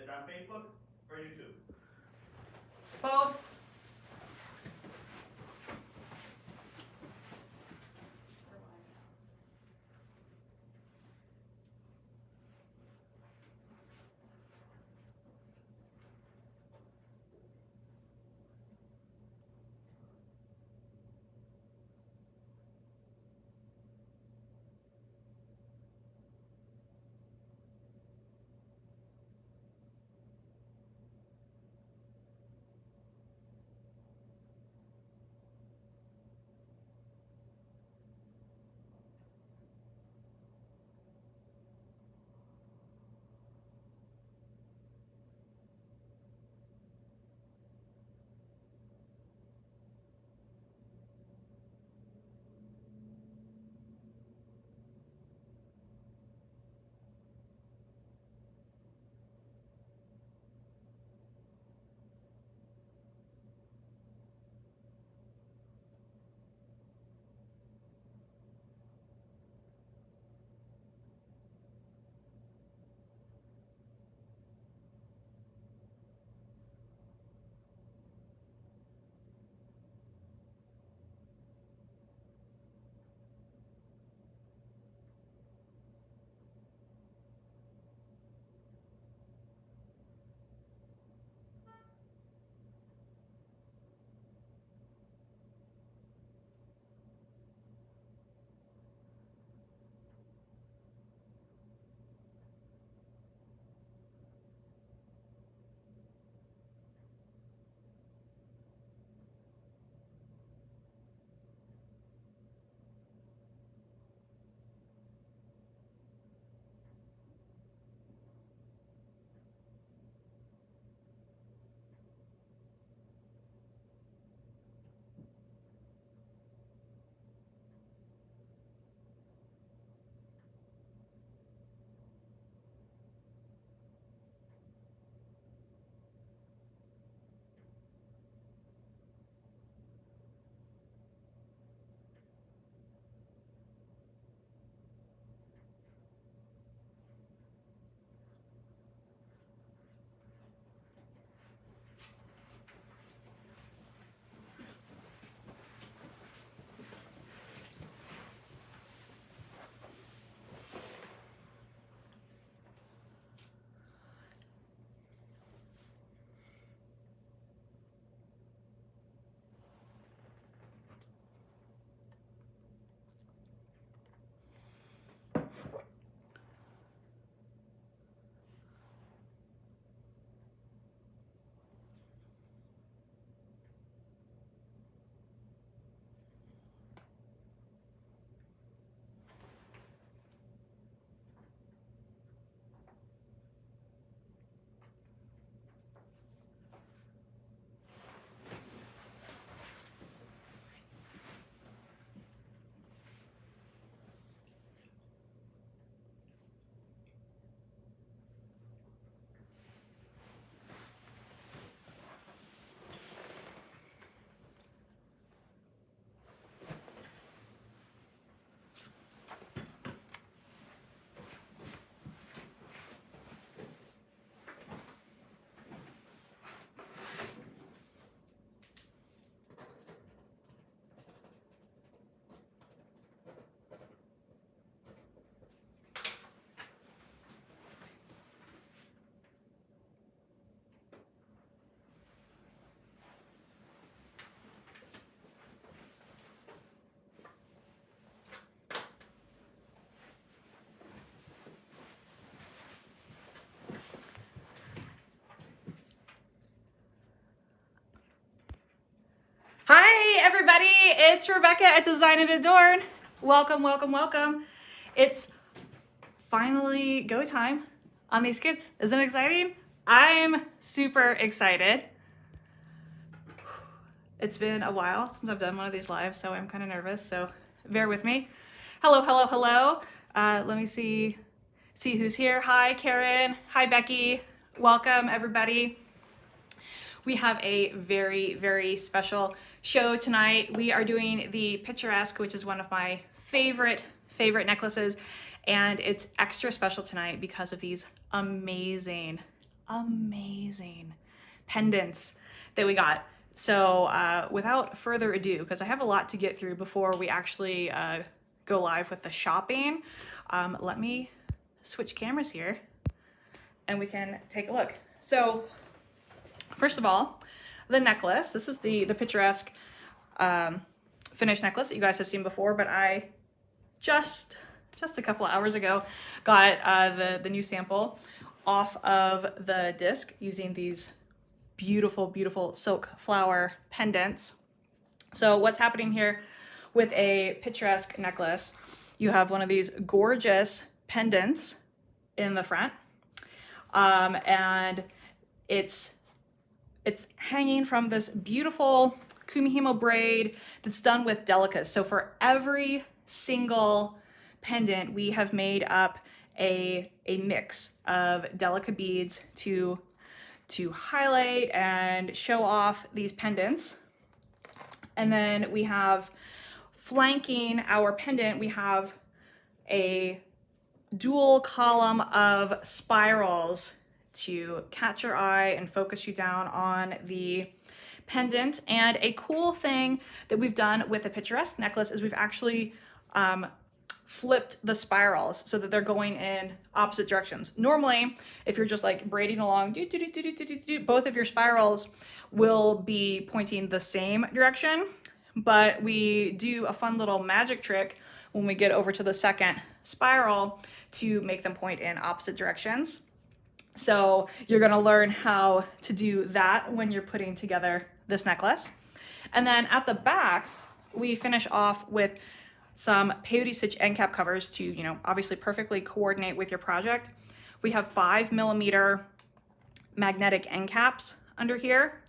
Is it on Facebook or YouTube? Both. Hi everybody, it's Rebecca at Design and Adorn. Welcome, welcome, welcome. It's finally go time on these kits. Isn't it exciting? I'm super excited. It's been a while since I've done one of these lives, so I'm kind of nervous, so bear with me. Hello, hello, hello. Let me see who's here. Hi, Karen. Hi, Becky. Welcome, everybody. We have a very, very special show tonight. We are doing the Picturesque, which is one of my favorite necklaces, and it's extra special tonight because of these amazing amazing pendants that we got. So without further ado, because I have a lot to get through before we actually go live with the shopping, let me switch cameras here and we can take a look. So first of all, the necklace. This is the Picturesque finished necklace that you guys have seen before, but I just a couple of hours ago got the new sample off of the disc using these beautiful silk flower pendants. So what's happening here with a Picturesque necklace, you have one of these gorgeous pendants in the front, and it's hanging from this beautiful kumihimo braid that's done with delicas. So for every single pendant, we have made up a mix of delica beads to highlight and show off these pendants. And then we have, flanking our pendant, we have a dual column of spirals to catch your eye and focus you down on the pendant. And a cool thing that we've done with the Picturesque necklace is we've actually flipped the spirals so that they're going in opposite directions. Normally, if you're just like braiding along, both of your spirals will be pointing the same direction, but we do a fun little magic trick when we get over to the second spiral to make them point in opposite directions. So you're gonna learn how to do that when you're putting together this necklace. And then at the back, we finish off with some peyote stitch end cap covers to, you know, obviously perfectly coordinate with your project. We have 5mm magnetic end caps under here.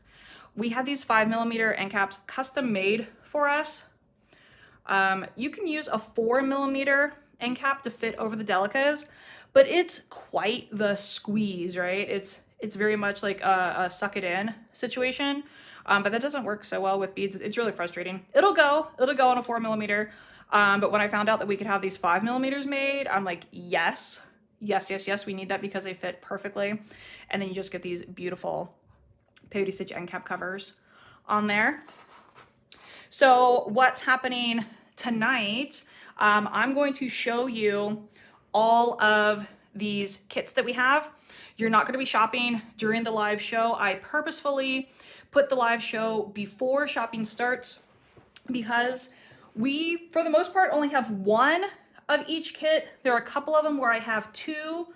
We had these 5mm end caps custom made for us. You can use a 4mm end cap to fit over the delicas, but it's quite the squeeze, right? It's very much like a suck it in situation, but that doesn't work so well with beads. It's really frustrating. It'll go on a 4mm. But when I found out that we could have these 5mm made, I'm like, yes, we need that because they fit perfectly. And then you just get these beautiful peyote stitch end cap covers on there. So what's happening tonight, I'm going to show you all of these kits that we have. You're not going to be shopping during the live show. I purposefully put the live show before shopping starts because we, for the most part, only have one of each kit. There are a couple of them where I have two,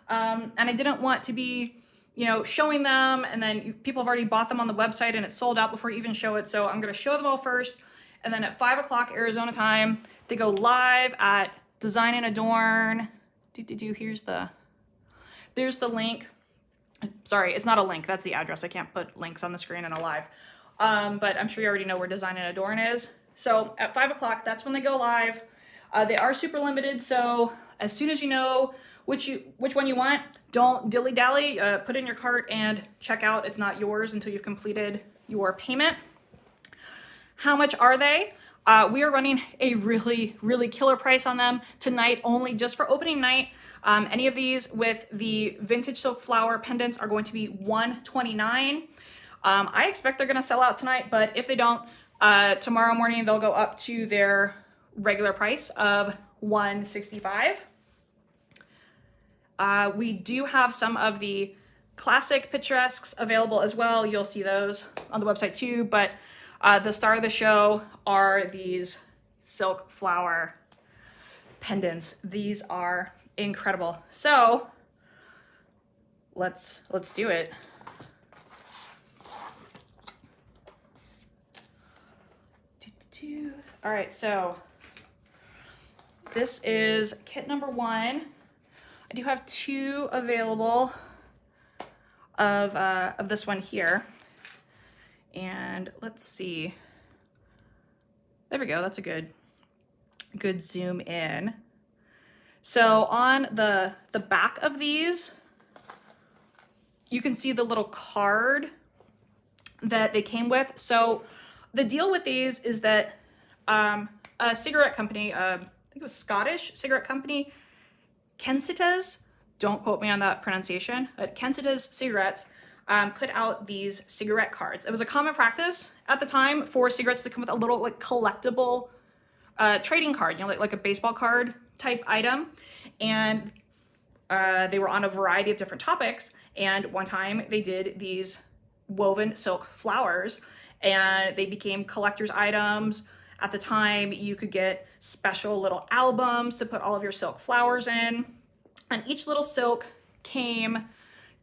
and I didn't want to be, you know, showing them and then people have already bought them on the website and it's sold out before you even show it. So I'm going to show them all first, and then at 5 o'clock Arizona time, they go live at Design and Adorn. There's the link. Sorry, it's not a link. That's the address. I can't put links on the screen in a live. But I'm sure you already know where Design and Adorn is. So at 5 o'clock, that's when they go live. They are super limited, so as soon as you know which one you want, don't dilly-dally, put in your cart and check out. It's not yours until you've completed your payment. How much are they? We are running a really killer price on them tonight only, just for opening night. Any of these with the vintage silk flower pendants are going to be $129. I expect they're gonna sell out tonight, but if they don't, tomorrow morning they'll go up to their regular price of $165. We do have some of the classic Picturesques available as well. You'll see those on the website too, but the star of the show are these silk flower pendants. These are incredible. So let's do it. All right, so this is kit number 1. I do have 2 available of this one here. And let's see. There we go. That's a good zoom in. So on the back of these, you can see the little card that they came with. So the deal with these is that a cigarette company, I think it was Scottish cigarette company, Kensitas, don't quote me on that pronunciation, but Kensitas cigarettes put out these cigarette cards. It was a common practice at the time for cigarettes to come with a little like collectible trading card, you know, like a baseball card type item. And they were on a variety of different topics. And one time they did these woven silk flowers and they became collector's items. At the time, you could get special little albums to put all of your silk flowers in. And each little silk came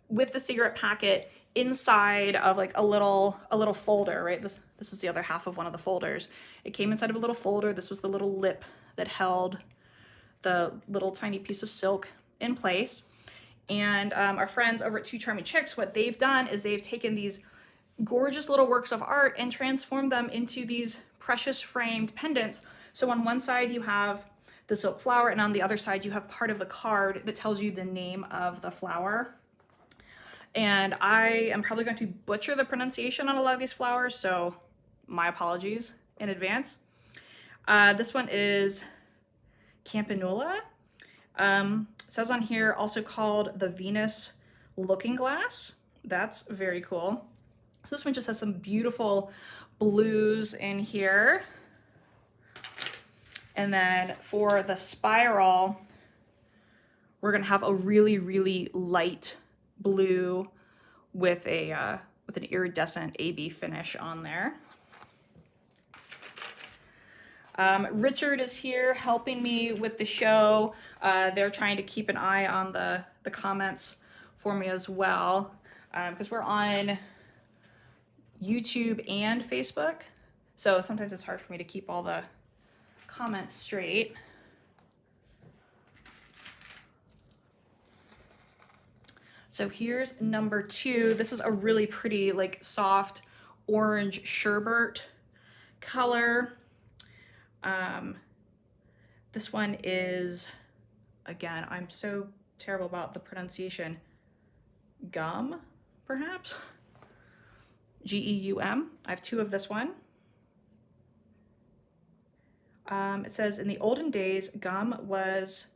with the cigarette packet inside of like a little folder, right? This is the other half of one of the folders. It came inside of a little folder. This was the little lip that held the little tiny piece of silk in place. And our friends over at Two Charming Chicks, what they've done is they've taken these gorgeous little works of art and transformed them into these precious framed pendants. So on one side you have the silk flower, and on the other side you have part of the card that tells you the name of the flower. And I am probably going to butcher the pronunciation on a lot of these flowers, so my apologies in advance. This one is Campanula. Says on here also called the Venus Looking Glass. That's very cool. So this one just has some beautiful blues in here. And then for the spiral, we're gonna have a really, really light blue with an iridescent AB finish on there. Richard is here helping me with the show. They're trying to keep an eye on the comments for me as well, because we're on YouTube and Facebook. So sometimes it's hard for me to keep all the comments straight. So here's number 2. This is a really pretty, like, soft orange sherbet color. This one is, again, I'm so terrible about the pronunciation, gum, perhaps? Geum. I have 2 of this one. It says, in the olden days, gum was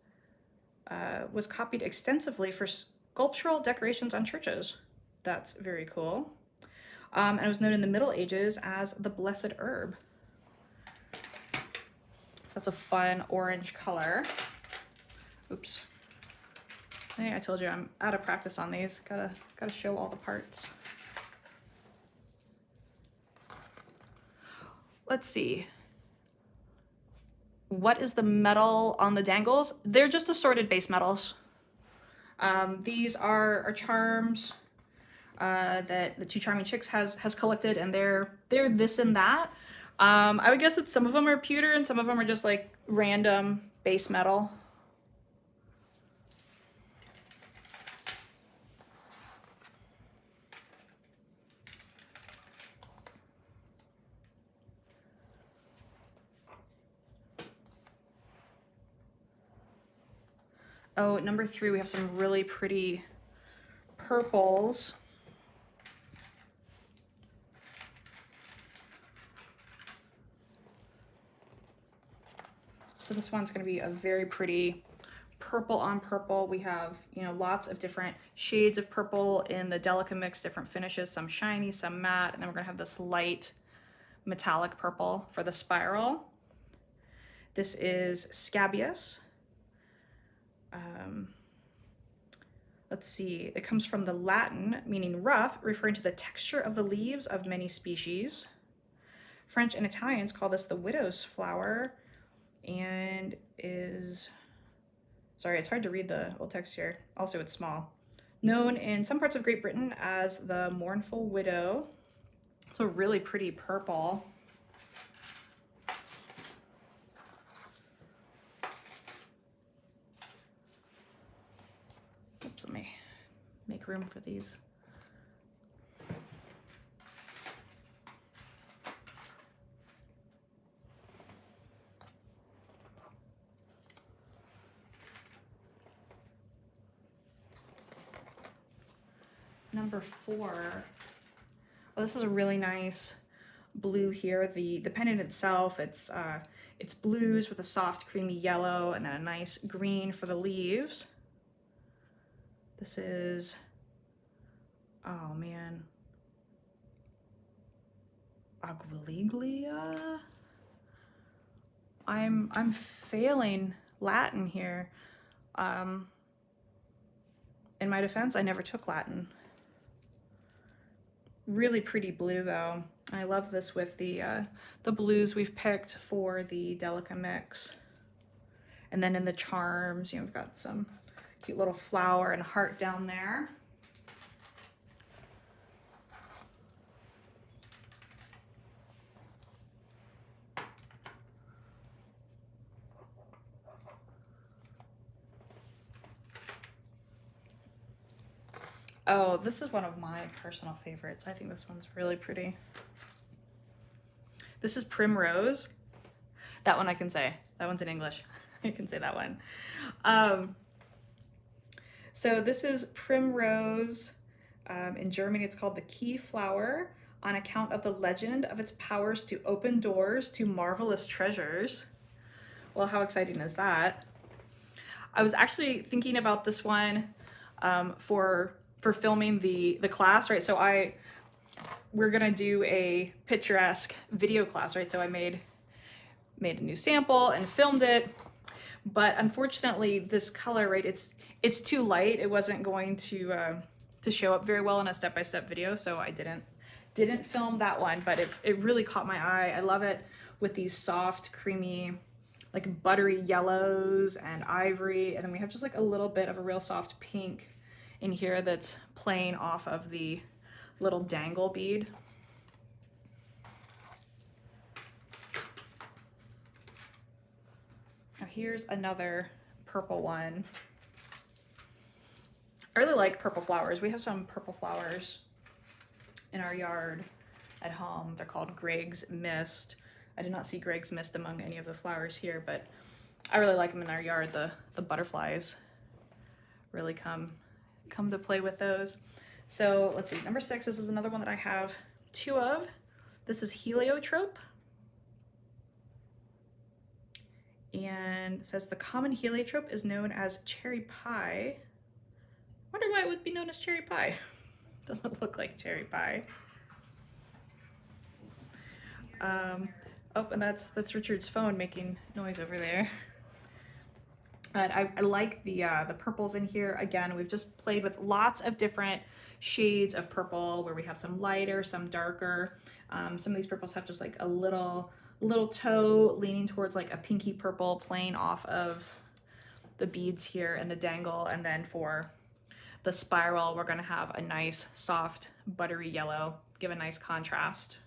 copied extensively for sculptural decorations on churches. That's very cool. And it was known in the Middle Ages as the blessed herb. So that's a fun orange color. Oops. Hey, I told you I'm out of practice on these. Gotta show all the parts. Let's see. What is the metal on the dangles? They're just assorted base metals. These are charms that the Two Charming Chicks has collected, and they're this and that. I would guess that some of them are pewter and some of them are just like random base metal. Oh, number 3, we have some really pretty purples. So this one's going to be a very pretty purple on purple. We have, you know, lots of different shades of purple in the Delica mix, different finishes, some shiny, some matte, and then we're going to have this light metallic purple for the spiral. This is scabious. Let's see, it comes from the Latin, meaning rough, referring to the texture of the leaves of many species. French and Italians call this the widow's flower, and is, sorry, it's hard to read the old text here. Also, it's small. Known in some parts of Great Britain as the mournful widow. It's a really pretty purple. Oops, let me make room for these. Number 4. Well, this is a really nice blue here. The pendant itself, it's blues with a soft creamy yellow and then a nice green for the leaves. This is, oh man, Aguiliglia? I'm failing Latin here. In my defense, I never took Latin. Really pretty blue though. I love this with the blues we've picked for the Delica mix. And then in the charms, you know, we've got some cute little flower and heart down there. Oh, this is one of my personal favorites. I think this one's really pretty. This is Primrose. That one I can say. That one's in English. I can say that one. So this is Primrose. In Germany, it's called the key flower on account of the legend of its powers to open doors to marvelous treasures. Well, how exciting is that? I was actually thinking about this one for filming the class, right? So we're gonna do a Picturesque video class, right? So I made a new sample and filmed it, but unfortunately this color, right, it's too light. It wasn't going to show up very well in a step-by-step video, so I didn't film that one, but it really caught my eye. I love it with these soft, creamy, like buttery yellows and ivory, and then we have just like a little bit of a real soft pink in here that's playing off of the little dangle bead. Now here's another purple one. I really like purple flowers. We have some purple flowers in our yard at home. They're called Greg's Mist. I did not see Greg's Mist among any of the flowers here, but I really like them in our yard. The butterflies really come to play with those. So let's see, number 6, this is another one that I have 2 of. This is Heliotrope. And it says the common heliotrope is known as cherry pie. Wonder why it would be known as cherry pie. Doesn't look like cherry pie. Oh, and that's Richard's phone making noise over there. But I like the purples in here. Again, we've just played with lots of different shades of purple where we have some lighter, some darker. Some of these purples have just like a little toe leaning towards like a pinky purple playing off of the beads here and the dangle. And then for the spiral, we're gonna have a nice soft buttery yellow, give a nice contrast.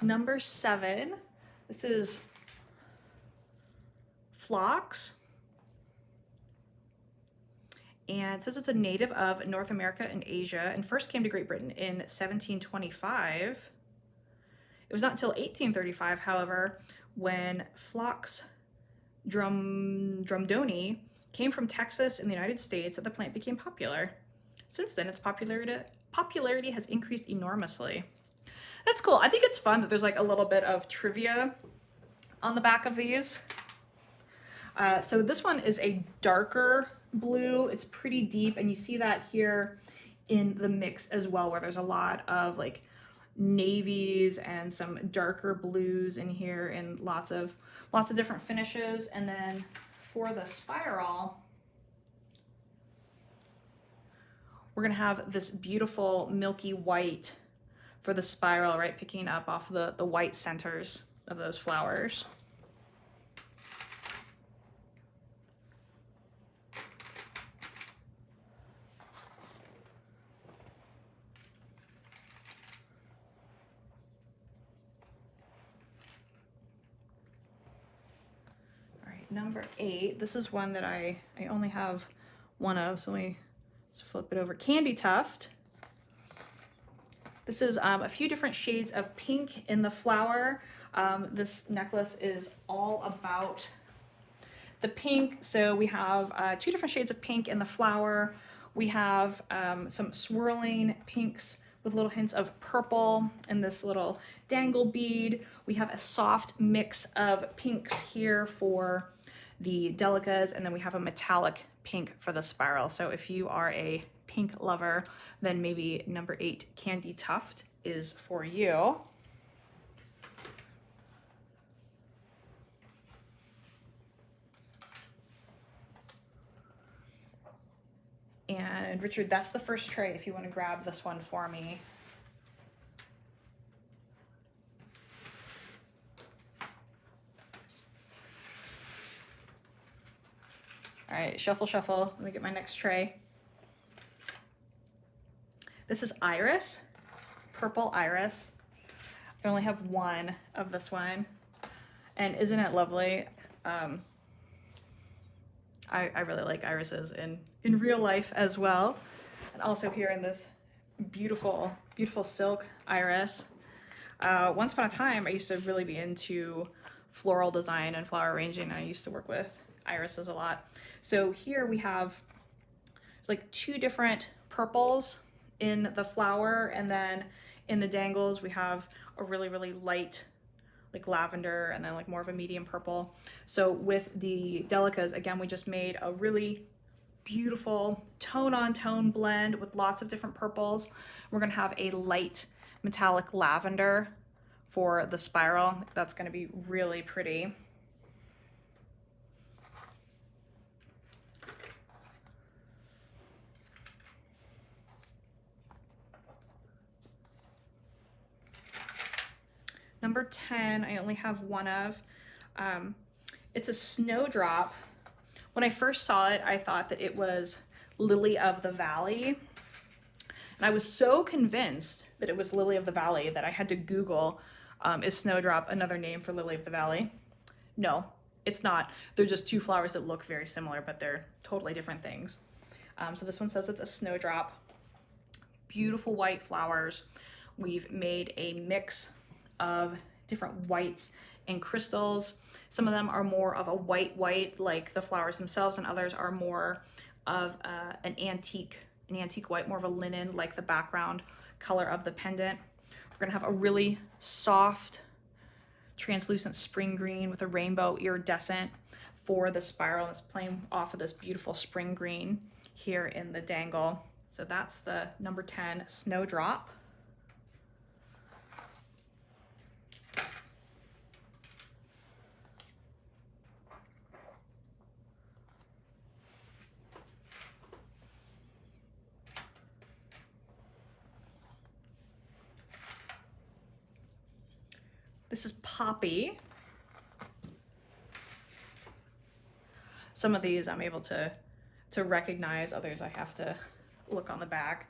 Number 7, this is Phlox. And it says it's a native of North America and Asia and first came to Great Britain in 1725. It was not until 1835, however, when Phlox drumdoni came from Texas in the United States that the plant became popular. Since then, its popularity has increased enormously. That's cool. I think it's fun that there's like a little bit of trivia on the back of these. So this one is a darker blue. It's pretty deep, and you see that here in the mix as well, where there's a lot of like navies and some darker blues in here and lots of different finishes. And then for the spiral, we're gonna have this beautiful milky white for the spiral, right, picking up off the white centers of those flowers. All right, number 8, this is one that I only have one of, so let me just flip it over. Candy Tuft. This is a few different shades of pink in the flower. This necklace is all about the pink. So we have 2 different shades of pink in the flower. We have some swirling pinks with little hints of purple and this little dangle bead. We have a soft mix of pinks here for the delicas, and then we have a metallic pink for the spiral. So if you are a pink lover, then maybe number 8 Candy Tuft is for you. And Richard, that's the first tray if you want to grab this one for me. All right, shuffle, shuffle. Let me get my next tray. This is Iris, Purple Iris. I only have one of this one. And isn't it lovely? I really like irises in real life as well. And also here in this beautiful, beautiful silk iris. Once upon a time, I used to really be into floral design and flower arranging, and I used to work with irises a lot. So here we have like 2 different purples in the flower, and then in the dangles we have a really, really light like lavender, and then like more of a medium purple. So with the delicas, again, we just made a really beautiful tone on tone blend with lots of different purples. We're gonna have a light metallic lavender for the spiral. That's gonna be really pretty. Number 10, I only have one of. It's a snowdrop. When I first saw it, I thought that it was Lily of the Valley. And I was so convinced that it was Lily of the Valley that I had to Google, is snowdrop another name for Lily of the Valley? No, it's not. They're just 2 flowers that look very similar, but they're totally different things. So this one says it's a snowdrop. Beautiful white flowers. We've made a mix of different whites and crystals. Some of them are more of a white like the flowers themselves, and others are more of an antique white, more of a linen like the background color of the pendant. We're gonna have a really soft translucent spring green with a rainbow iridescent for the spiral. It's playing off of this beautiful spring green here in the dangle. So that's the number 10 Snowdrop. This is Poppy. Some of these I'm able to recognize, others I have to look on the back.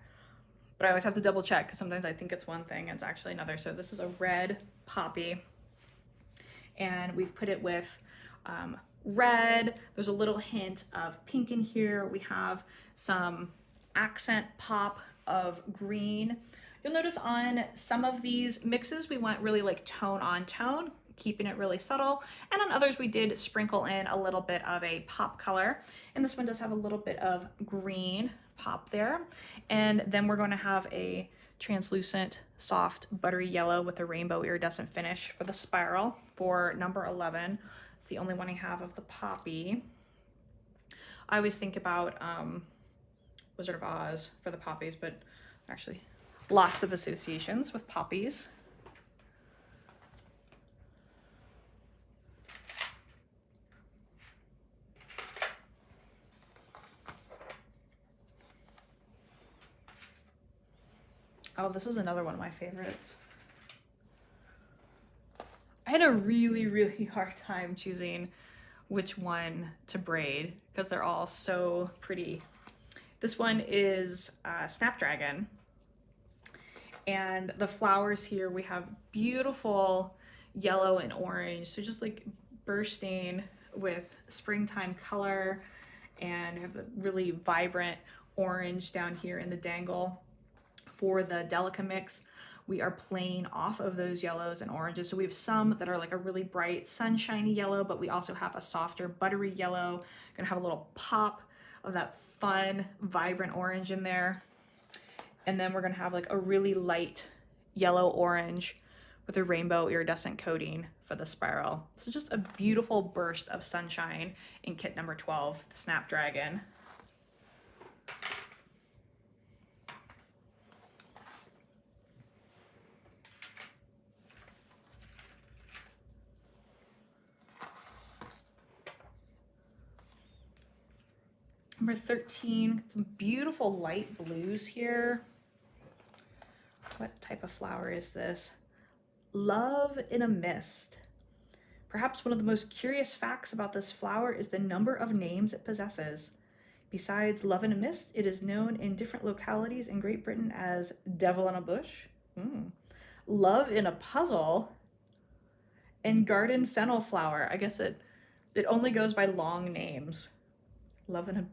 But I always have to double check because sometimes I think it's one thing and it's actually another. So this is a red poppy. And we've put it with red. There's a little hint of pink in here. We have some accent pop of green. You'll notice on some of these mixes, we went really like tone on tone, keeping it really subtle. And on others, we did sprinkle in a little bit of a pop color. And this one does have a little bit of green pop there. And then we're going to have a translucent, soft, buttery yellow with a rainbow iridescent finish for the spiral for number 11. It's the only one I have of the poppy. I always think about Wizard of Oz for the poppies, but actually lots of associations with poppies. Oh, this is another one of my favorites. I had a really, really hard time choosing which one to braid because they're all so pretty. This one is Snapdragon. And the flowers here, we have beautiful yellow and orange. So just like bursting with springtime color. And we have the really vibrant orange down here in the dangle for the Delica mix. we are playing off of those yellows and oranges. So we have some that are like a really bright sunshiny yellow, but we also have a softer buttery yellow. Gonna have a little pop of that fun, vibrant orange in there. And then we're gonna have like a really light yellow orange with a rainbow iridescent coating for the spiral. So just a beautiful burst of sunshine in kit number 12, the Snapdragon. Number 13, some beautiful light blues here. What type of flower is this? Love in a Mist. Perhaps one of the most curious facts about this flower is the number of names it possesses. Besides Love in a Mist, it is known in different localities in Great Britain as Devil in a Bush, Love in a Puzzle, and Garden Fennel Flower. I guess it only goes by long names. Love in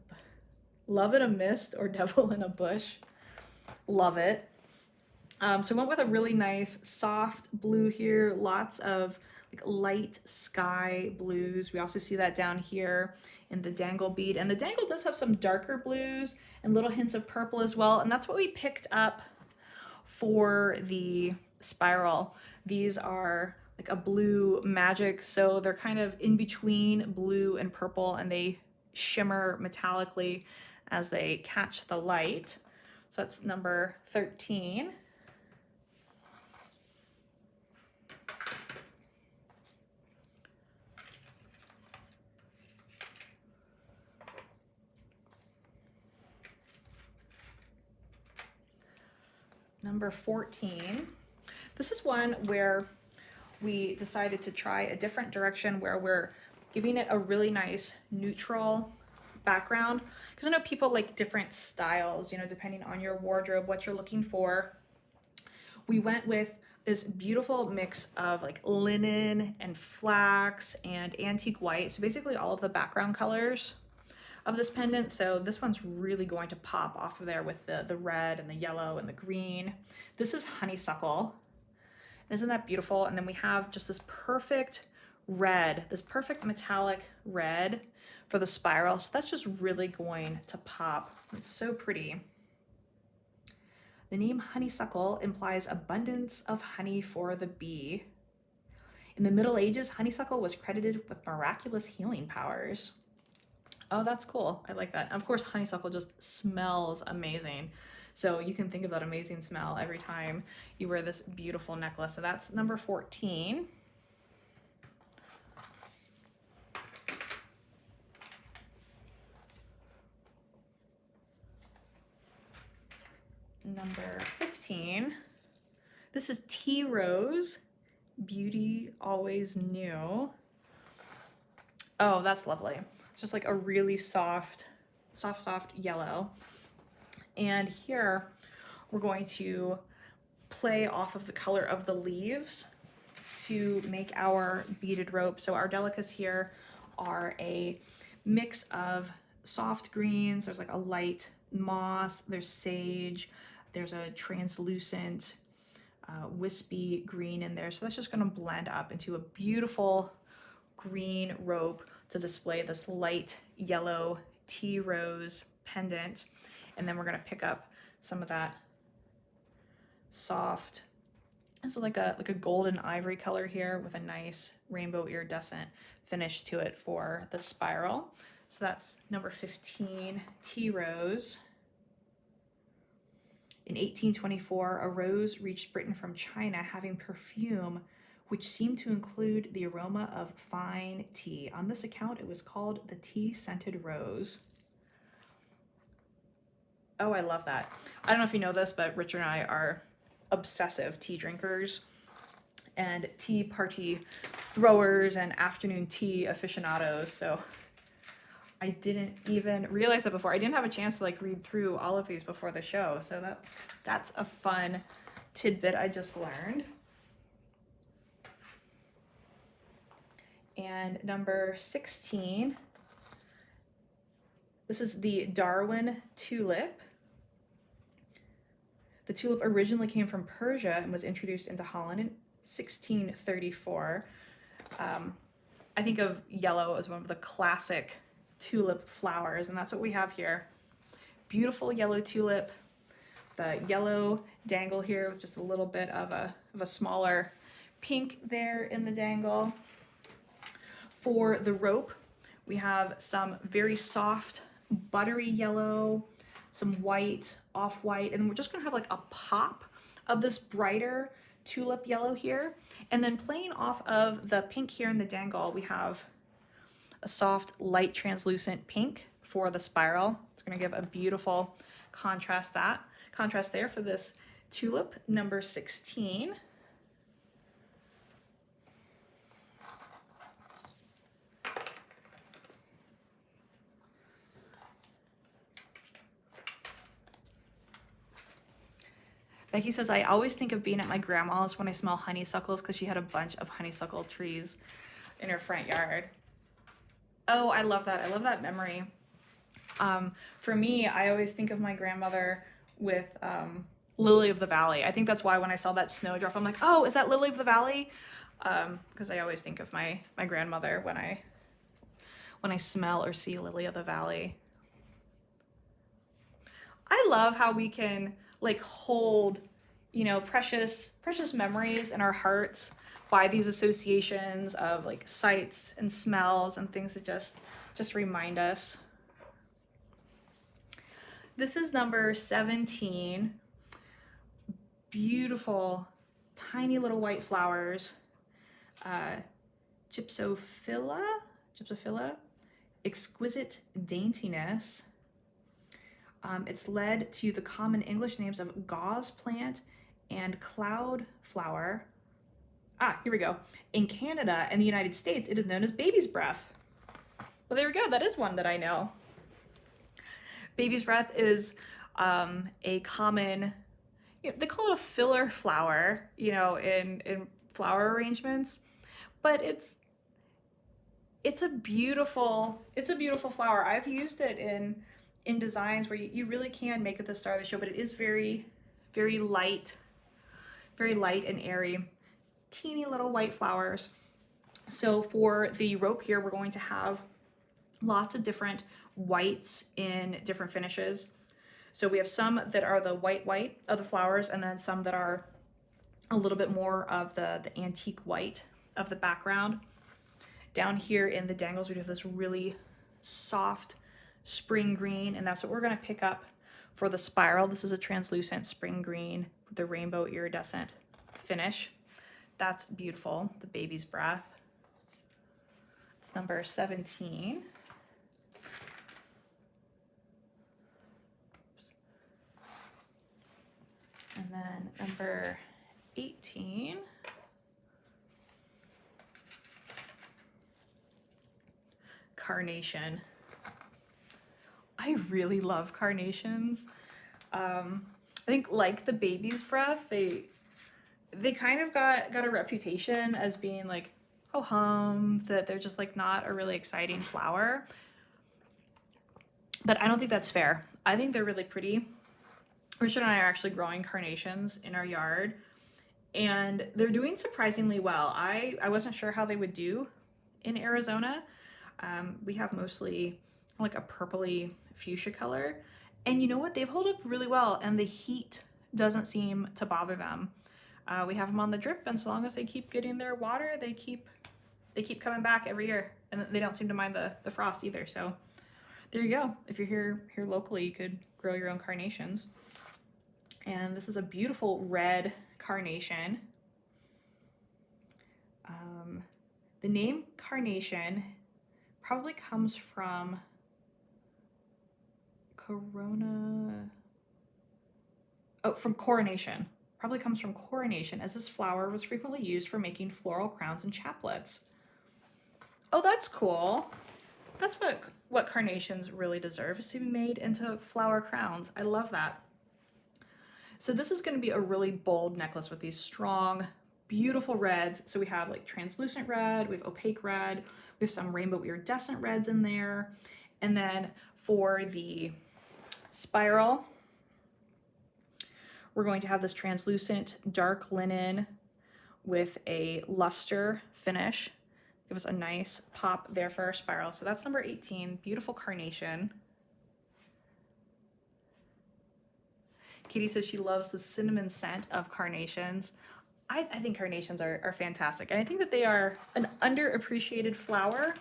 a Mist or Devil in a Bush. Love it. So I went with a really nice soft blue here, lots of like light sky blues. We also see that down here in the dangle bead, and the dangle does have some darker blues and little hints of purple as well. And that's what we picked up for the spiral. These are like a blue magic, so they're kind of in between blue and purple, and they shimmer metallically as they catch the light. So that's number 13. Number 14. This is one where we decided to try a different direction, where we're giving it a really nice neutral background, because I know people like different styles, you know, depending on your wardrobe, what you're looking for. We went with this beautiful mix of like linen and flax and antique white. So basically all of the background colors of this pendant. So this one's really going to pop off of there with the red and the yellow and the green. This is Honeysuckle. Isn't that beautiful? And then we have just this perfect red, this perfect metallic red for the spiral. So that's just really going to pop. It's so pretty. The name honeysuckle implies abundance of honey for the bee. In the Middle Ages, honeysuckle was credited with miraculous healing powers. Oh, that's cool. I like that. And of course, honeysuckle just smells amazing. So you can think of that amazing smell every time you wear this beautiful necklace. So that's number 14. Number 15. This is Tea Rose, Beauty Always New. Oh, that's lovely. It's just like a really soft yellow. And here we're going to play off of the color of the leaves to make our beaded rope. So our delicas here are a mix of soft greens. There's like a light moss, there's sage, there's a translucent wispy green in there. So that's just gonna blend up into a beautiful green rope to display this light yellow tea rose pendant. And then we're gonna pick up some of that soft, this is like a golden ivory color here with a nice rainbow iridescent finish to it for the spiral. So that's number 15, Tea Rose. In 1824, a rose reached Britain from China having perfume which seemed to include the aroma of fine tea. On this account, it was called the tea-scented rose. Oh, I love that. I don't know if you know this, but Richard and I are obsessive tea drinkers and tea party throwers and afternoon tea aficionados. So I didn't even realize that before. I didn't have a chance to like read through all of these before the show. So that's a fun tidbit I just learned. And number 16, this is the Darwin Tulip. The tulip originally came from Persia and was introduced into Holland in 1634. I think of yellow as one of the classic tulip flowers, and that's what we have here. Beautiful yellow tulip. The yellow dangle here with just a little bit of a smaller pink there in the dangle. For the rope, we have some very soft, buttery yellow, some white, off-white, and we're just gonna have like a pop of this brighter tulip yellow here. And then playing off of the pink here in the dangle, we have a soft, light, translucent pink for the spiral. It's gonna give a beautiful contrast there for this tulip number 16. Becky says, I always think of being at my grandma's when I smell honeysuckles because she had a bunch of honeysuckle trees in her front yard. Oh, I love that. I love that memory. For me, I always think of my grandmother with Lily of the Valley. I think that's why when I saw that snowdrop, I'm like, oh, is that Lily of the Valley? Because I always think of my grandmother when I smell or see Lily of the Valley. I love how we can like hold, you know, precious memories in our hearts by these associations of like sights and smells and things that just remind us. This is number 17. Beautiful, tiny little white flowers. Gypsophila, exquisite daintiness. It's led to the common English names of gauze plant and cloud flower. Here we go. In Canada and the United States, it is known as baby's breath. Well, there we go. That is one that I know. Baby's breath is a common, they call it a filler flower, you know, in flower arrangements, but it's a beautiful flower. I've used it in designs where you really can make it the star of the show, but it is very, very light and airy. Teeny little white flowers. So for the rope here, we're going to have lots of different whites in different finishes. So we have some that are the white of the flowers, and then some that are a little bit more of the antique white of the background. Down here in the dangles, we have this really soft spring green, and that's what we're going to pick up for the spiral. This is a translucent spring green with the rainbow iridescent finish. That's beautiful. The baby's breath. It's number 17. And then number 18. Carnation. I really love carnations. I think like the baby's breath, they kind of got a reputation as being like, oh that they're just like not a really exciting flower. But I don't think that's fair. I think they're really pretty. Richard and I are actually growing carnations in our yard, and they're doing surprisingly well. I wasn't sure how they would do in Arizona. We have mostly like a purpley fuchsia color, and you know what? They've held up really well, and the heat doesn't seem to bother them. We have them on the drip, and so long as they keep getting their water, they keep coming back every year, and they don't seem to mind the frost either. So there you go. If you're here locally, you could grow your own carnations. And this is a beautiful red carnation. The name carnation probably comes from coronation. Probably comes from coronation, as this flower was frequently used for making floral crowns and chaplets. Oh, that's cool. That's what carnations really deserve, is to be made into flower crowns. I love that. So this is going to be a really bold necklace with these strong, beautiful reds. So we have like translucent red, we have opaque red, we have some rainbow iridescent reds in there. And then for the spiral, We're going to have this translucent dark linen with a luster finish. Give us a nice pop there for our spiral. So that's number 18, beautiful carnation. Katie says she loves the cinnamon scent of carnations. I think carnations are fantastic, and I think that they are an underappreciated flower.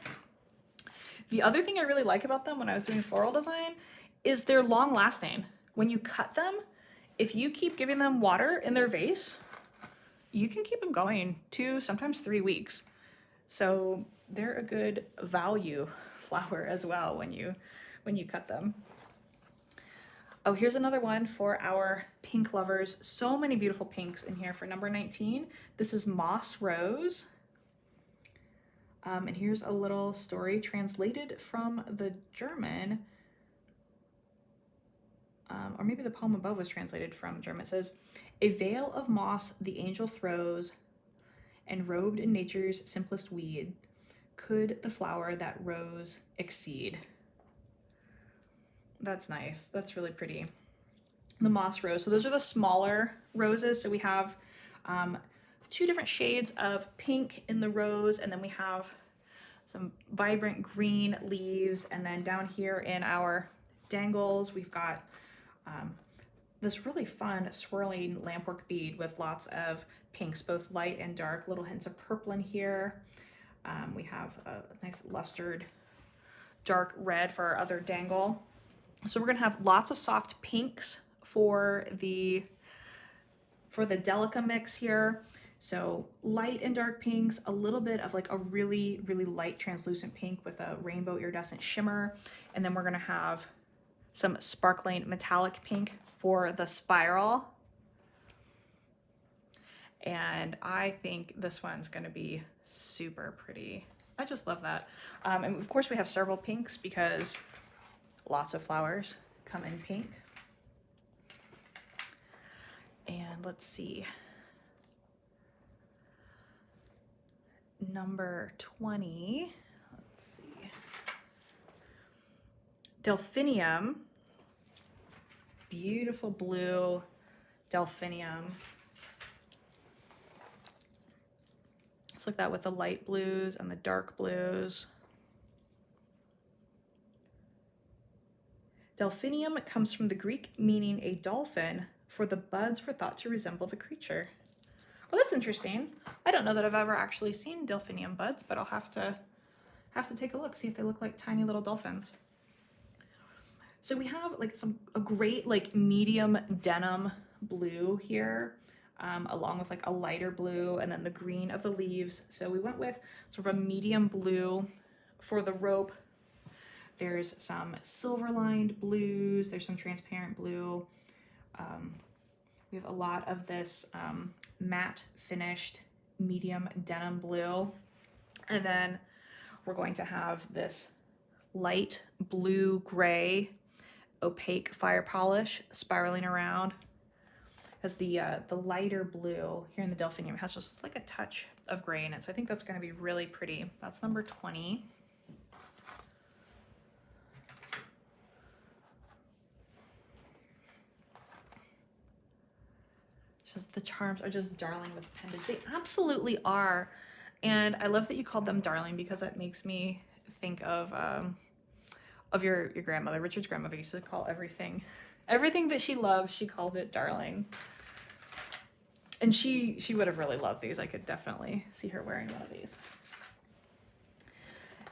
The other thing I really like about them when I was doing floral design is they're long lasting. When you cut them, if you keep giving them water in their vase, you can keep them going 2, sometimes 3 weeks. So they're a good value flower as well when you cut them. Oh, here's another one for our pink lovers. So many beautiful pinks in here for number 19. This is Moss Rose. And here's a little story translated from the German, or maybe the poem above was translated from German. It says, "A veil of moss the angel throws, and robed in nature's simplest weed, could the flower that rose exceed." That's nice. That's really pretty. The moss rose. So those are the smaller roses. So we have 2 different shades of pink in the rose, and then we have some vibrant green leaves. And then down here in our dangles, we've got this really fun swirling lampwork bead with lots of pinks, both light and dark, little hints of purple in here. We have a nice lustered dark red for our other dangle. So we're gonna have lots of soft pinks for the Delica mix here. So light and dark pinks, a little bit of like a really, really light translucent pink with a rainbow iridescent shimmer. And then we're gonna have some sparkling metallic pink for the spiral. And I think this one's gonna be super pretty. I just love that. And of course we have several pinks because lots of flowers come in pink. And let's see. Number 20, let's see. Delphinium, beautiful blue delphinium. Just like that with the light blues and the dark blues. Delphinium comes from the Greek meaning a dolphin, for the buds were thought to resemble the creature. Well, that's interesting. I don't know that I've ever actually seen delphinium buds, but I'll have to take a look, see if they look like tiny little dolphins. So we have like a great like medium denim blue here, along with like a lighter blue and then the green of the leaves. So we went with sort of a medium blue for the rope. There's some silver lined blues, there's some transparent blue. We have a lot of this matte finished medium denim blue. And then we're going to have this light blue gray opaque fire polish spiraling around. As the lighter blue here in the delphinium has just like a touch of gray in it. So I think that's going to be really pretty. That's number 20. Just the charms are just darling with pendants. They absolutely are. And I love that you called them darling because that makes me think of your grandmother. Richard's grandmother used to call everything that she loved, she called it darling. And she would have really loved these. I could definitely see her wearing one of these.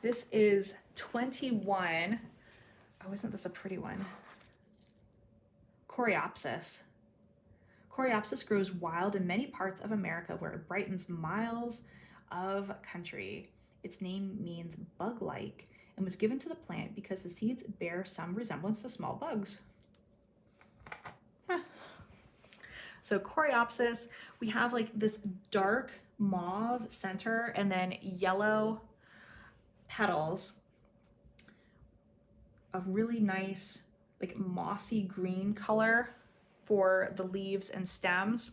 This is 21. Oh, isn't this a pretty one? Coreopsis. Coreopsis grows wild in many parts of America where it brightens miles of country. Its name means bug-like and was given to the plant because the seeds bear some resemblance to small bugs. Huh. So Coreopsis, we have like this dark mauve center and then yellow petals of really nice like mossy green color for the leaves and stems.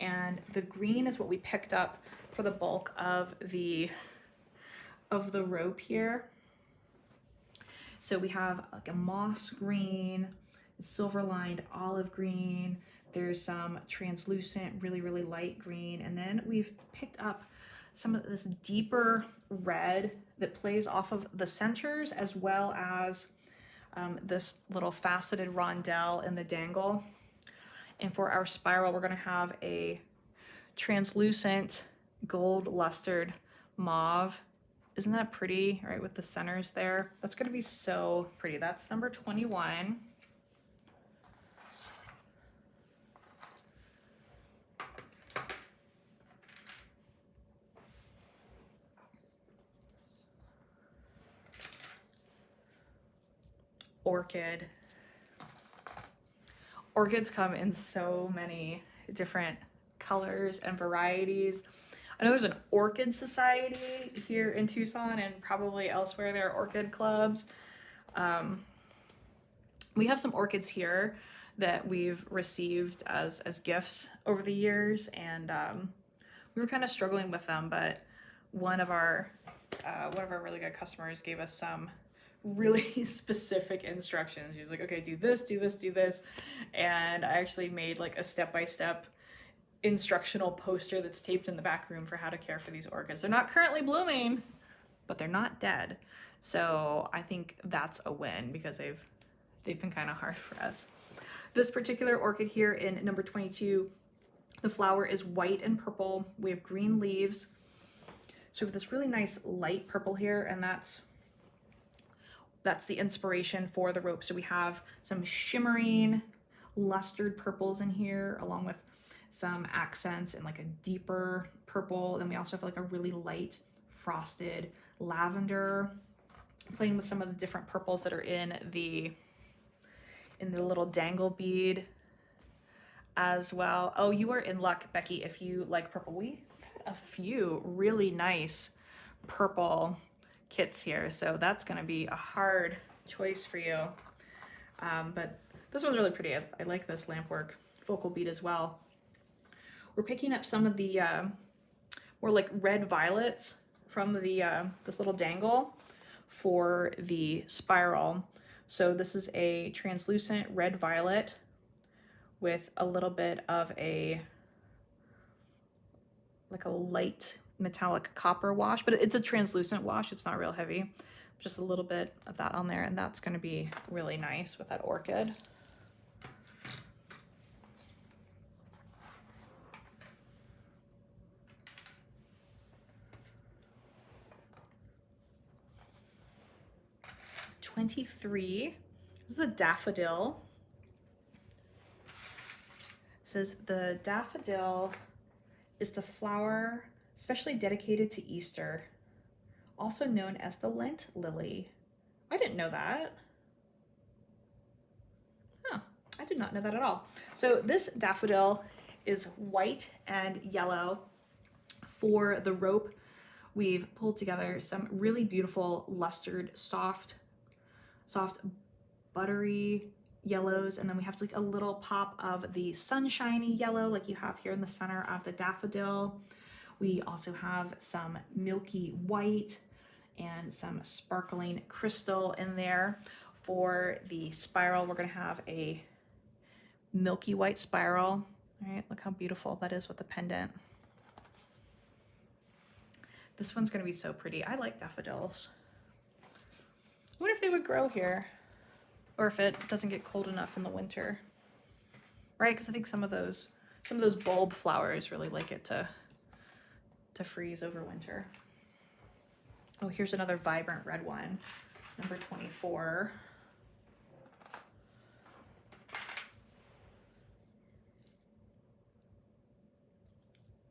And the green is what we picked up for the bulk of the rope here. So we have like a moss green, silver lined olive green. There's some translucent, really, really light green. And then we've picked up some of this deeper red that plays off of the centers, as well as this little faceted rondelle in the dangle. And for our spiral, we're gonna have a translucent gold lustered mauve. Isn't that pretty, right, with the centers there? That's gonna be so pretty. That's number 21. Orchid. Orchids come in so many different colors and varieties. I know there's an orchid society here in Tucson, and probably elsewhere there are orchid clubs. We have some orchids here that we've received as gifts over the years, and we were kind of struggling with them, but one of our really good customers gave us some really specific instructions. She's like, okay, do this, do this, do this. And I actually made like a step-by-step instructional poster that's taped in the back room for how to care for these orchids. They're not currently blooming, but they're not dead. So I think that's a win, because they've been kind of hard for us. This particular orchid here in number 22, the flower is white and purple. We have green leaves. So we have this really nice light purple here, and that's the inspiration for the rope. So we have some shimmering lustered purples in here, along with some accents and like a deeper purple. Then we also have like a really light frosted lavender, playing with some of the different purples that are in the little dangle bead as well. Oh, you are in luck, Becky, if you like purple. We had a few really nice purple kits here, so that's going to be a hard choice for you. But this one's really pretty. I like this lampwork focal bead as well. We're picking up some of the more like red violets from the this little dangle for the spiral. So this is a translucent red violet with a little bit of a light metallic copper wash, but it's a translucent wash. It's not real heavy. Just a little bit of that on there, and that's going to be really nice with that orchid. #23. This is a daffodil. It says the daffodil is the flower especially dedicated to Easter, also known as the Lent lily. I didn't know that. Huh, I did not know that at all. So this daffodil is white and yellow. For the rope, we've pulled together some really beautiful lustered, soft, buttery yellows, and then we have like a little pop of the sunshiny yellow like you have here in the center of the daffodil. We also have some milky white and some sparkling crystal in there. For the spiral, we're going to have a milky white spiral. All right, look how beautiful that is with the pendant. This one's going to be so pretty. I like daffodils. I wonder if they would grow here, or if it doesn't get cold enough in the winter, right? Because I think some of those bulb flowers really like it to freeze over winter. Oh, here's another vibrant red one, number 24.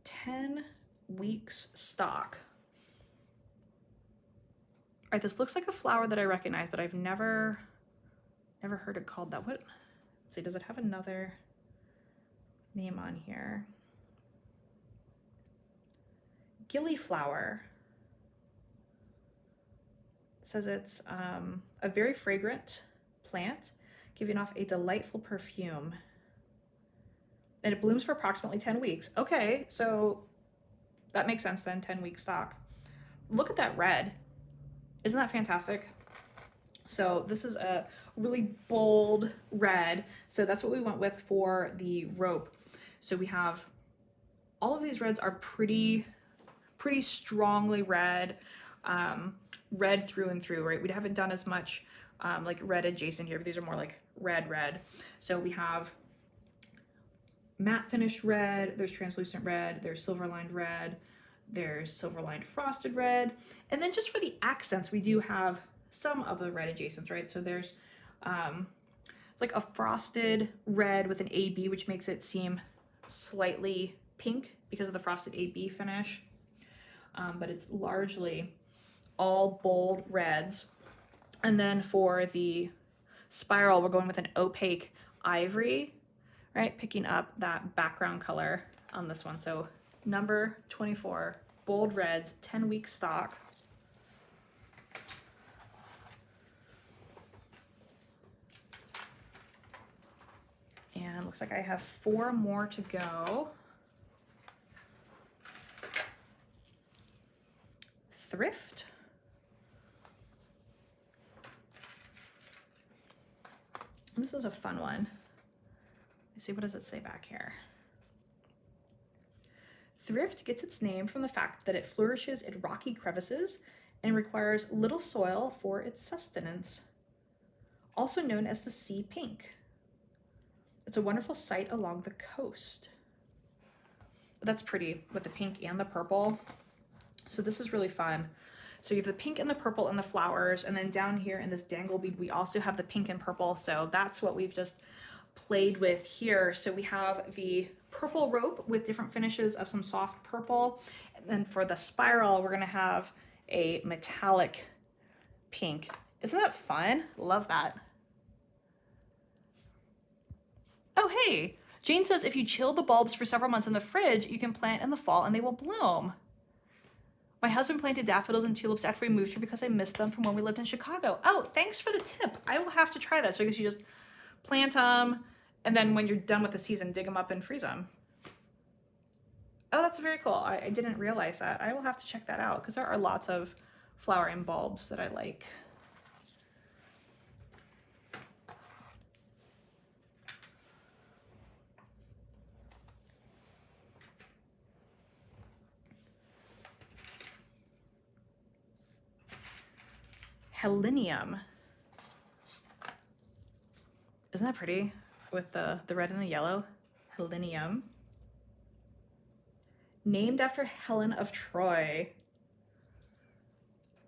"10 weeks stock." All right, this looks like a flower that I recognize, but I've never heard it called that. Let's see, does it have another name on here? Gillyflower. It says it's a very fragrant plant, giving off a delightful perfume. And it blooms for approximately 10 weeks. Okay, so that makes sense then, 10-week stock. Look at that red. Isn't that fantastic? So this is a really bold red. So that's what we went with for the rope. So we have all of these reds are pretty strongly red, red through and through, right? We haven't done as much like red adjacent here, but these are more like red. So we have matte finished red, there's translucent red, there's silver lined red, there's silver lined frosted red. And then just for the accents, we do have some of the red adjacents, right? So there's it's like a frosted red with an AB, which makes it seem slightly pink because of the frosted AB finish. But it's largely all bold reds. And then for the spiral, we're going with an opaque ivory, right? Picking up that background color on this one. So number 24, bold reds, 10-week stock. And looks like I have 4 more to go. Thrift. This is a fun one. Let's see, what does it say back here? Thrift gets its name from the fact that it flourishes in rocky crevices and requires little soil for its sustenance. Also known as the sea pink. It's a wonderful sight along the coast. That's pretty with the pink and the purple. So this is really fun. So you have the pink and the purple and the flowers, and then down here in this dangle bead, we also have the pink and purple. So that's what we've just played with here. So we have the purple rope with different finishes of some soft purple. And then for the spiral, we're gonna have a metallic pink. Isn't that fun? Love that. Oh, hey, Jane says if you chill the bulbs for several months in the fridge, you can plant in the fall and they will bloom. My husband planted daffodils and tulips after we moved here because I missed them from when we lived in Chicago. Oh, thanks for the tip. I will have to try that. So I guess you just plant them, and then when you're done with the season, dig them up and freeze them. Oh, that's very cool. I didn't realize that. I will have to check that out because there are lots of flowering bulbs that I like. Helenium. Isn't that pretty with the red and the yellow? Helenium. Named after Helen of Troy.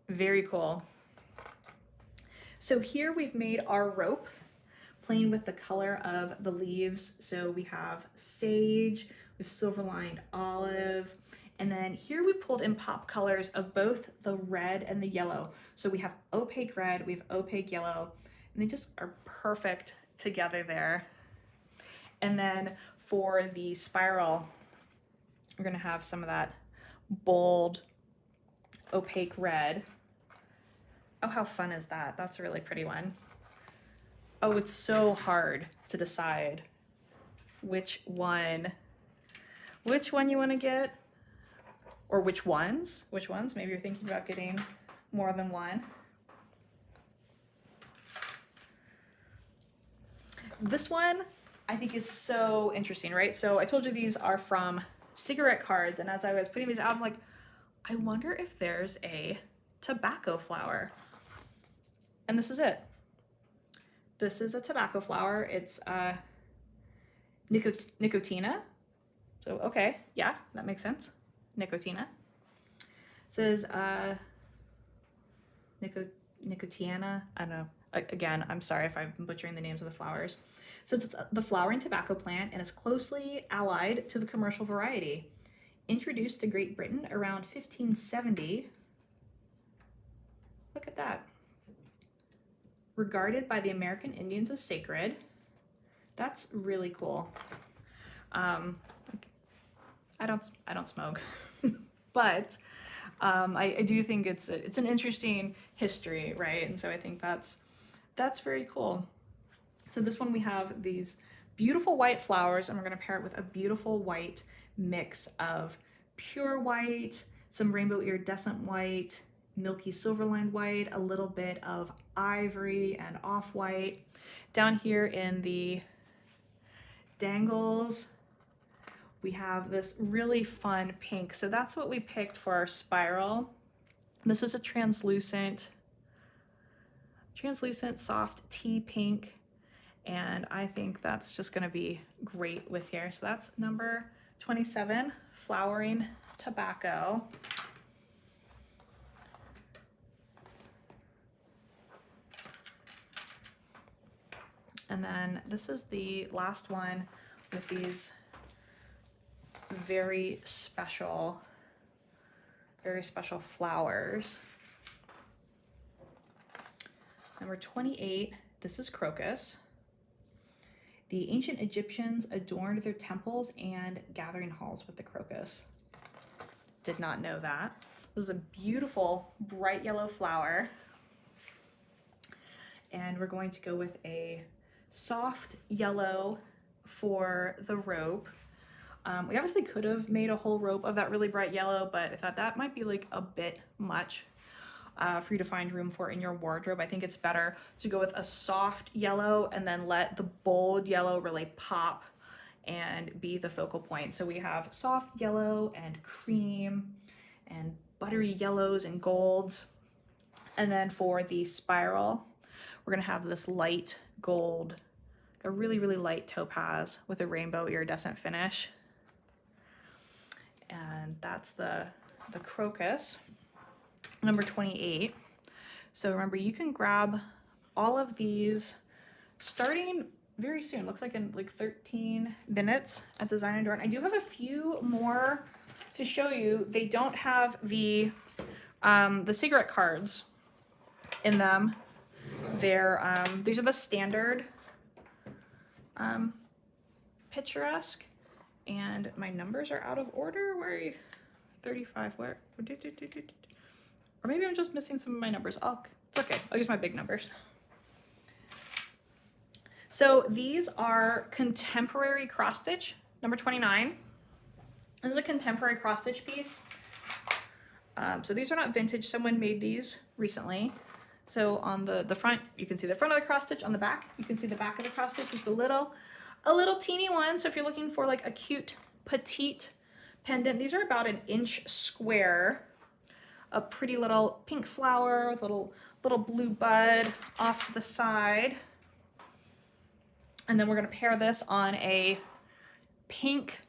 Very cool. So here we've made our rope playing with the color of the leaves. So we have sage, we have silver lined olive, and then here we pulled in pop colors of both the red and the yellow. So we have opaque red, we have opaque yellow, and they just are perfect together there. And then for the spiral, we're gonna have some of that bold, opaque red. Oh, how fun is that? That's a really pretty one. Oh, it's so hard to decide which one you wanna get. Or which ones? Maybe you're thinking about getting more than one. This one I think is so interesting, right? So I told you these are from cigarette cards, and as I was putting these out, I'm like, I wonder if there's a tobacco flower. And this is it. This is a tobacco flower. It's Nicotina. So, okay, yeah, that makes sense. Nicotina. It says Nicotiana. I don't know. Again, I'm sorry if I'm butchering the names of the flowers. Since it's the flowering tobacco plant and is closely allied to the commercial variety. Introduced to Great Britain around 1570. Look at that. Regarded by the American Indians as sacred. That's really cool. I don't smoke, but I do think it's an interesting history, right? And so I think that's very cool. So this one we have these beautiful white flowers, and we're gonna pair it with a beautiful white mix of pure white, some rainbow iridescent white, milky silver lined white, a little bit of ivory and off-white. Down here in the dangles, we have this really fun pink. So that's what we picked for our spiral. This is a translucent soft tea pink, and I think that's just gonna be great with here. So that's number 27, Flowering Tobacco. And then this is the last one with these very special flowers. Number 28, this is Crocus. The ancient Egyptians adorned their temples and gathering halls with the crocus. Did not know that. This is a beautiful bright yellow flower. And we're going to go with a soft yellow for the rope. We obviously could have made a whole rope of that really bright yellow, but I thought that might be like a bit much for you to find room for in your wardrobe. I think it's better to go with a soft yellow and then let the bold yellow really pop and be the focal point. So we have soft yellow and cream and buttery yellows and golds. And then for the spiral, we're gonna have this light gold, a really, really light topaz with a rainbow iridescent finish. And that's the crocus, number 28. So remember, you can grab all of these starting very soon. Looks like in like 13 minutes at Design and Adorn. I do have a few more to show you. They don't have the cigarette cards in them. They're these are the standard Picturesque, and my numbers are out of order. Where are you? 35. Where? Or maybe I'm just missing some of my numbers. It's okay. I'll use my big numbers. So these are contemporary cross stitch, number 29. This is a contemporary cross stitch piece. So these are not vintage. Someone made these recently. So on the front, you can see the front of the cross stitch. On the back, you can see the back of the cross stitch. It's a little teeny one. So if you're looking for like a cute petite pendant, these are about 1 inch square. A pretty little pink flower with little blue bud off to the side. And then we're gonna pair this on a pink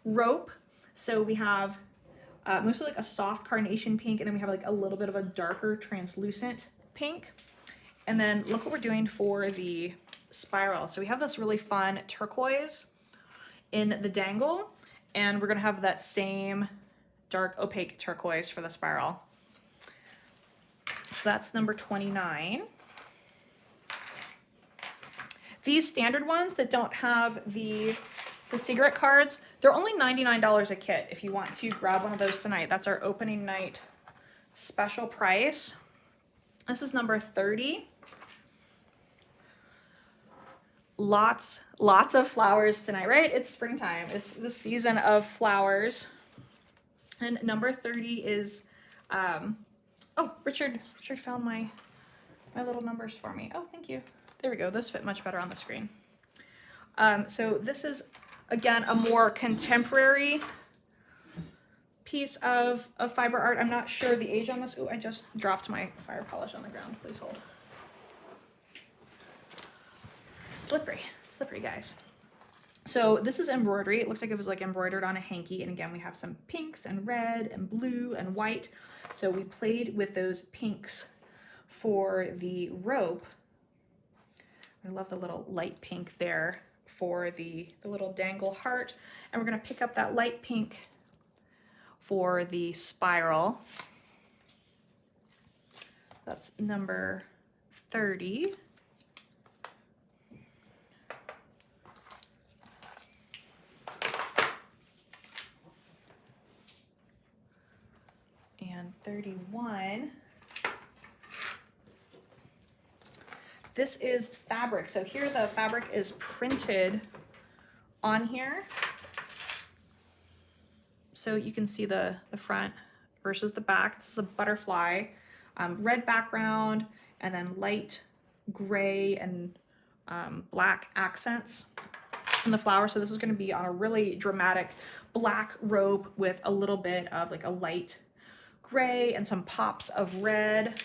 rope. So we have mostly like a soft carnation pink, and then we have like a little bit of a darker translucent pink. And then look what we're doing for the spiral. So we have this really fun turquoise in the dangle, and we're gonna have that same dark opaque turquoise for the spiral. So that's number 29. These standard ones that don't have the cigarette cards, they're only $99 a kit if you want to grab one of those tonight. That's our opening night special price. This is number 30. Lots of flowers tonight, right? It's springtime. It's the season of flowers. And number 30 is, oh, Richard found my little numbers for me. Oh, thank you. There we go. Those fit much better on the screen. So this is, again, a more contemporary piece of fiber art. I'm not sure the age on this. Ooh, I just dropped my fire polish on the ground. Please hold. Slippery guys. So this is embroidery. It looks like it was like embroidered on a hanky. And again, we have some pinks and red and blue and white. So we played with those pinks for the rope. I love the little light pink there for the little dangle heart. And we're gonna pick up that light pink for the spiral. That's number 30. And 31. This is fabric. So here the fabric is printed on here. So you can see the front versus the back. This is a butterfly red background, and then light gray and black accents in the flower. So this is going to be on a really dramatic black robe with a little bit of like a light gray and some pops of red.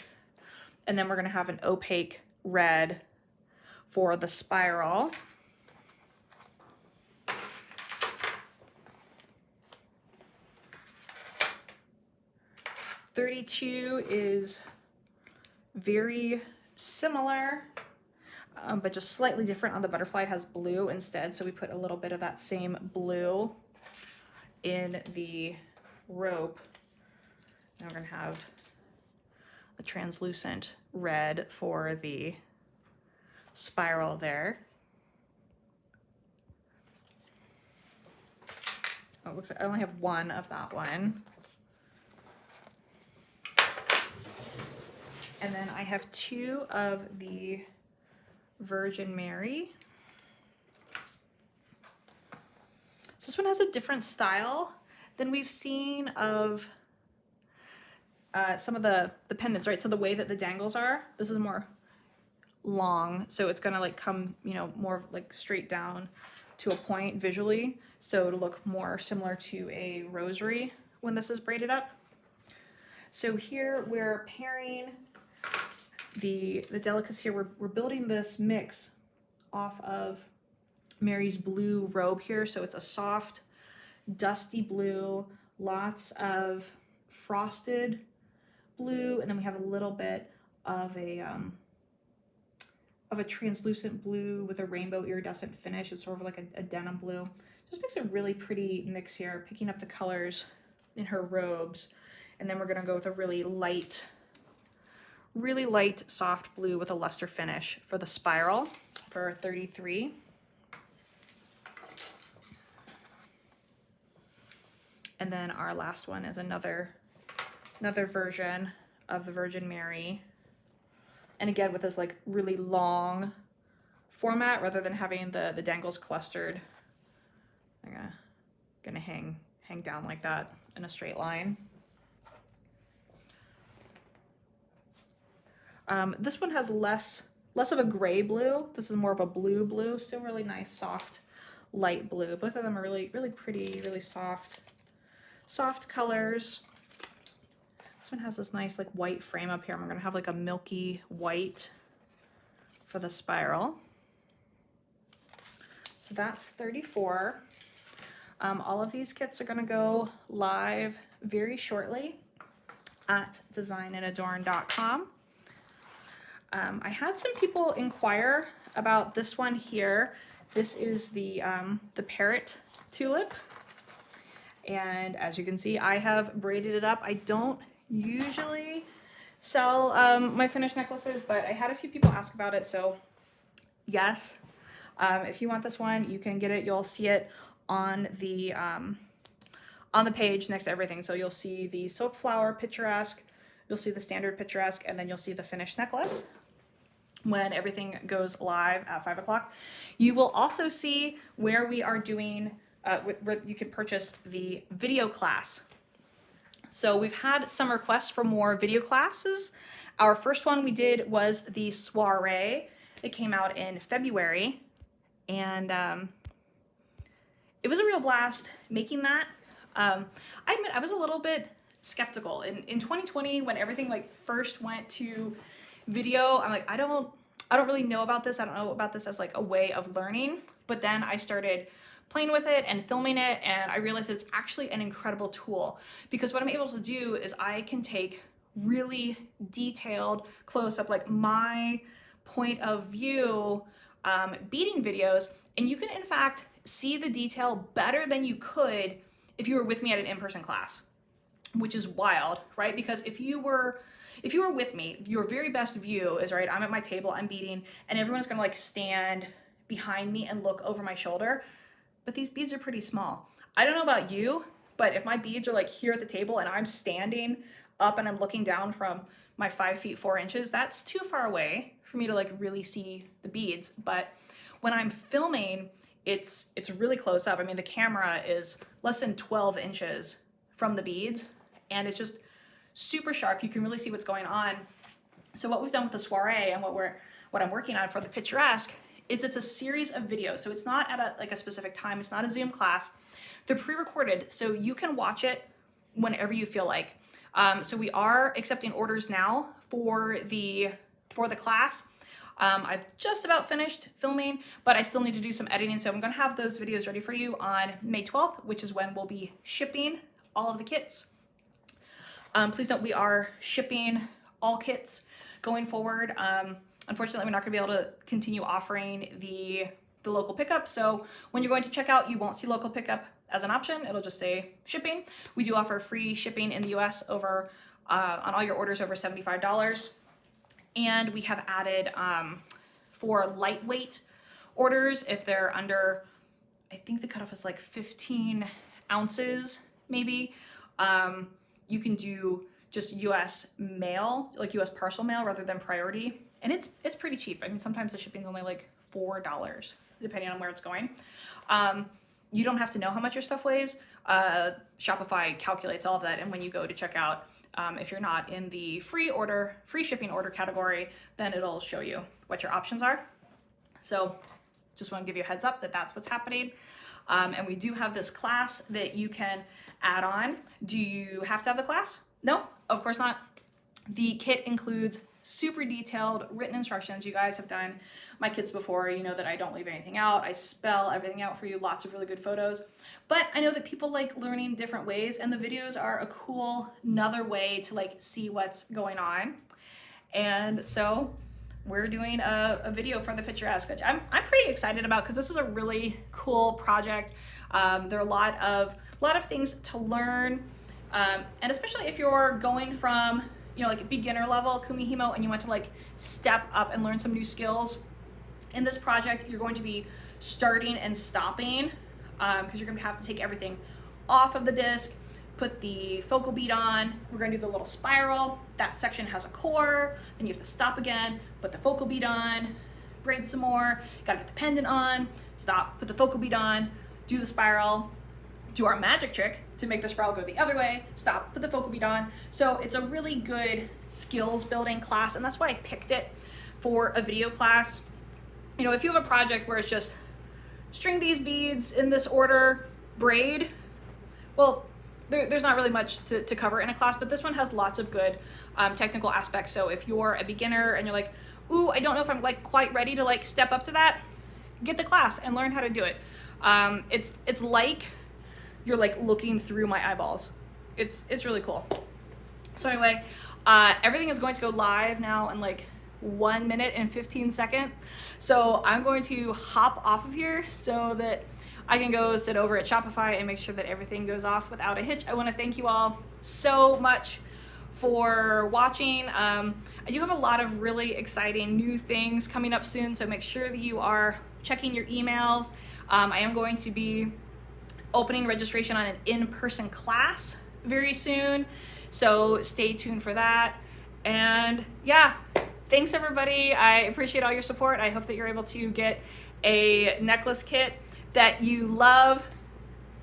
And then we're going to have an opaque red for the spiral. $32 is very similar, but just slightly different. On the butterfly, it has blue instead, so we put a little bit of that same blue in the rope. Now we're gonna have a translucent red for the spiral there. Oh, it looks like I only have one of that one. And then I have 2 of the Virgin Mary. So this one has a different style than we've seen of some of the pendants, right? So the way that the dangles are, this is more long, so it's gonna like come, you know, more like straight down to a point visually, so it'll look more similar to a rosary when this is braided up. So here we're pairing the delicacy here. We're building this mix off of Mary's blue robe here. So it's a soft, dusty blue, lots of frosted blue, and then we have a little bit of a translucent blue with a rainbow iridescent finish. It's sort of like a denim blue. Just makes a really pretty mix here, picking up the colors in her robes. And then we're gonna go with a really light soft blue with a luster finish for the spiral for $33. And then our last one is another version of the Virgin Mary. And again, with this like really long format, rather than having the dangles clustered, they're gonna hang down like that in a straight line. This one has less of a gray blue. This is more of a blue, still really nice, soft, light blue. Both of them are really pretty, really soft colors. This one has this nice like white frame up here. I'm gonna have like a milky white for the spiral. So that's $34. All of these kits are gonna go live very shortly at designandadorn.com. I had some people inquire about this one here. This is the parrot tulip. And as you can see, I have braided it up. I don't usually sell my finished necklaces, but I had a few people ask about it. So yes, if you want this one, you can get it. You'll see it on the page next to everything. So you'll see the soap flower Picturesque, you'll see the standard Picturesque, and then you'll see the finished necklace when everything goes live at 5 o'clock. You will also see where we are doing, where you can purchase the video class. So we've had some requests for more video classes. Our first one we did was the soiree. It came out in February, and it was a real blast making that. I admit I was a little bit skeptical. In 2020, when everything like first went to video, I'm like, I don't really know about this. I don't know about this as like a way of learning. But then I started playing with it and filming it, and I realized it's actually an incredible tool, because what I'm able to do is I can take really detailed close-up, like my point of view beading videos, and you can in fact see the detail better than you could if you were with me at an in-person class, which is wild, right? Because if you were with me, your very best view is, right, I'm at my table, I'm beading, and everyone's gonna like stand behind me and look over my shoulder, but these beads are pretty small. I don't know about you, but if my beads are like here at the table and I'm standing up and I'm looking down from my 5 feet 4 inches, that's too far away for me to like really see the beads. But when I'm filming, it's really close up. I mean, the camera is less than 12 inches from the beads, and it's just super sharp. You can really see what's going on. So what we've done with the soiree and what I'm working on for the Picturesque is it's a series of videos. So it's not at a specific time. It's not a Zoom class. They're pre-recorded, so you can watch it whenever you feel like. So we are accepting orders now for the class. I've just about finished filming, but I still need to do some editing. So I'm going to have those videos ready for you on May 12th, which is when we'll be shipping all of the kits. Please note we are shipping all kits going forward. Unfortunately, we're not going to be able to continue offering the local pickup. So when you're going to check out, you won't see local pickup as an option. It'll just say shipping. We do offer free shipping in the US over on all your orders over $75. And we have added for lightweight orders, if they're under, I think the cutoff is like 15 ounces, maybe, you can do just US mail, like US parcel mail rather than priority. And it's pretty cheap. I mean, sometimes the shipping's only like $4, depending on where it's going. You don't have to know how much your stuff weighs. Shopify calculates all of that. And when you go to check out, if you're not in the free shipping order category, then it'll show you what your options are. So just want to give you a heads up that that's what's happening. And we do have this class that you can add on. Do you have to have the class? No, of course not. The kit includes super detailed written instructions. You guys have done my kits before. You know that I don't leave anything out. I spell everything out for you. Lots of really good photos. But I know that people like learning different ways, and the videos are a cool another way to like see what's going on. And so we're doing a video for the Picturesque, which I'm pretty excited about because this is a really cool project. There are a lot of things to learn, and especially if you're going from like beginner level kumihimo and you want to like step up and learn some new skills. In this project, you're going to be starting and stopping because you're going to have to take everything off of the disc, put the focal bead on. We're going to do the little spiral. That section has a core. Then you have to stop again, put the focal bead on, braid some more. Got to get the pendant on, stop, put the focal bead on, do the spiral, do our magic trick to make the spiral go the other way, stop, put the focal bead on. So it's a really good skills building class, and that's why I picked it for a video class. If you have a project where it's just string these beads in this order, braid, well, there's not really much to cover in a class, but this one has lots of good technical aspects. So if you're a beginner and you're like, ooh, I don't know if I'm like quite ready to like step up to that, get the class and learn how to do it. It's like you're like looking through my eyeballs. It's really cool. So anyway, everything is going to go live now in like 1 minute and 15 seconds. So I'm going to hop off of here so that I can go sit over at Shopify and make sure that everything goes off without a hitch. I want to thank you all so much for watching. I do have a lot of really exciting new things coming up soon, so make sure that you are checking your emails. I am going to be opening registration on an in-person class very soon, so stay tuned for that. And yeah, thanks everybody. I appreciate all your support. I hope that you're able to get a necklace kit that you love